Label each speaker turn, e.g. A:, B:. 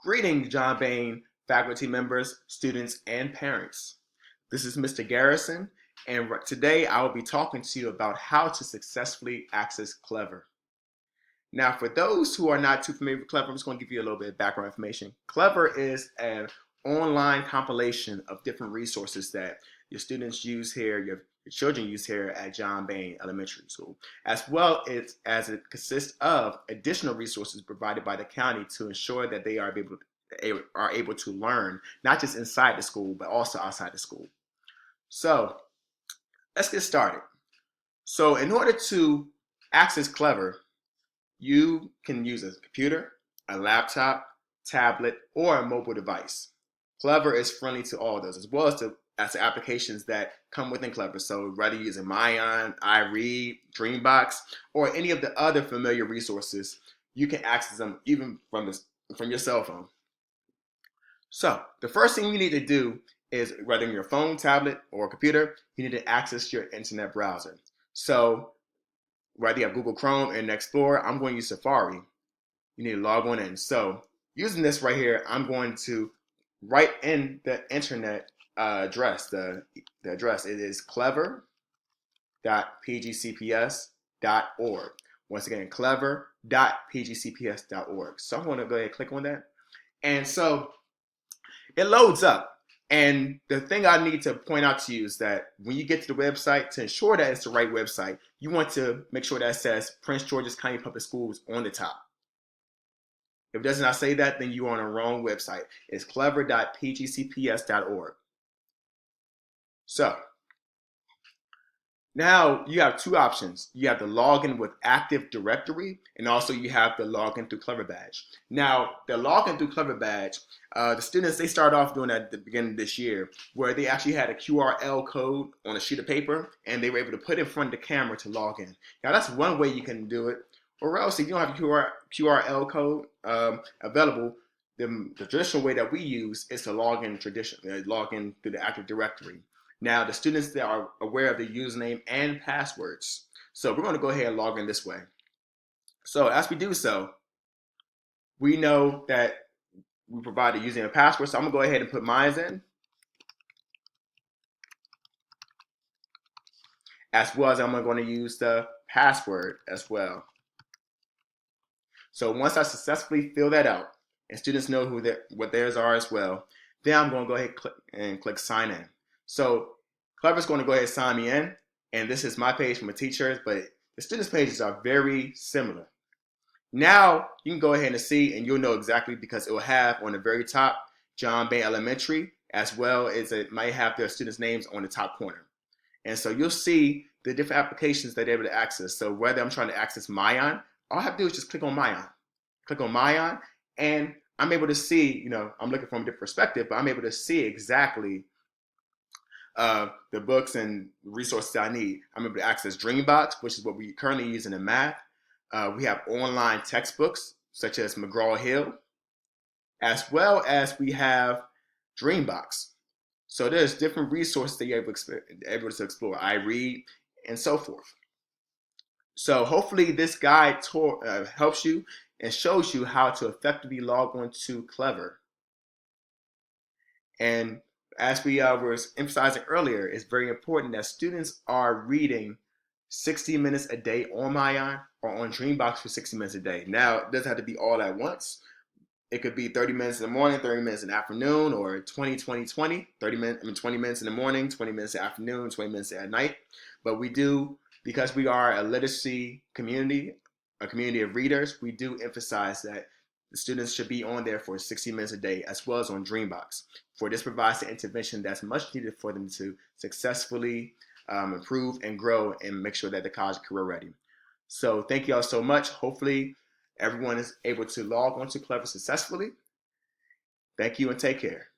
A: Greetings, John Bain faculty members, students, and parents. This is Mr. Garrison, and today I will be talking to you about how to successfully access Clever. Now, for those who are not too familiar with Clever, I'm just going to give you a little bit of background information. Clever is an online compilation of different resources that your students use here, your children use here at John Bain Elementary School, as well as it consists of additional resources provided by the county to ensure that they are able to learn, not just inside the school, but also outside the school. So let's get started. So in order to access Clever, you can use a computer, a laptop, tablet, or a mobile device. Clever is friendly to all of those, as well as the applications that come within Clever. So whether you're using Mayan, iRead, Dreambox, or any of the other familiar resources, you can access them even from your cell phone. So the first thing you need to do is, whether on your phone, tablet, or computer, you need to access your internet browser. So whether you have Google Chrome and Explorer, I'm going to use Safari. You need to log on in. So using this right here, I'm going to write in the internet address. The address, it is clever.pgcps.org. Once again, clever.pgcps.org. So I'm going to go ahead and click on that. And so it loads up. And the thing I need to point out to you is that when you get to the website, to ensure that it's the right website, you want to make sure that it says Prince George's County Public Schools on the top. If it does not say that, then you're on a wrong website. It's clever.pgcps.org. So now you have two options. You have the login with Active Directory, and also you have the login through Clever Badge. Now, the login through Clever Badge, the students, they started off doing that at the beginning of this year, where they actually had a QRL code on a sheet of paper, and they were able to put it in front of the camera to log in. Now, that's one way you can do it. Or else, if you don't have a QRL code available, the traditional way that we use is to log in through the Active Directory. Now, the students that are aware of the username and passwords. So we're going to go ahead and log in this way. So as we do so, we know that we provide a username and password. So I'm going to go ahead and put mine in, as well as I'm going to use the password as well. So once I successfully fill that out, and students know what theirs are as well, then I'm going to go ahead and click sign in. So Clever's going to go ahead and sign me in, and this is my page for my teachers, but the students' pages are very similar. Now you can go ahead and see, and you'll know exactly, because it will have on the very top John Bain Elementary, as well as it might have their students' names on the top corner. And so you'll see the different applications that they're able to access. So whether I'm trying to access Mayan, all I have to do is just click on Mayan. Click on Mayan, and I'm able to see, I'm looking from a different perspective, but I'm able to see exactly the books and resources I need. I'm able to access Dreambox, which is what we currently use in math. We have online textbooks, such as McGraw-Hill, as well as we have Dreambox. So there's different resources that you're able to explore. iRead, and so forth. So hopefully this guide helps you and shows you how to effectively log on to Clever. And as we were emphasizing earlier, it's very important that students are reading 60 minutes a day on Mayan or on Dreambox for 60 minutes a day. Now, it doesn't have to be all at once. It could be 30 minutes in the morning, 30 minutes in the afternoon, or 20, 20, 20. 20 minutes in the morning, 20 minutes in the afternoon, 20 minutes at night. But we do, because we are a literacy community, a community of readers, we do emphasize that the students should be on there for 60 minutes a day, as well as on Dreambox. For this provides the intervention that's much needed for them to successfully improve and grow and make sure that they're college career ready. So thank you all so much. Hopefully everyone is able to log on to Clever successfully. Thank you and take care.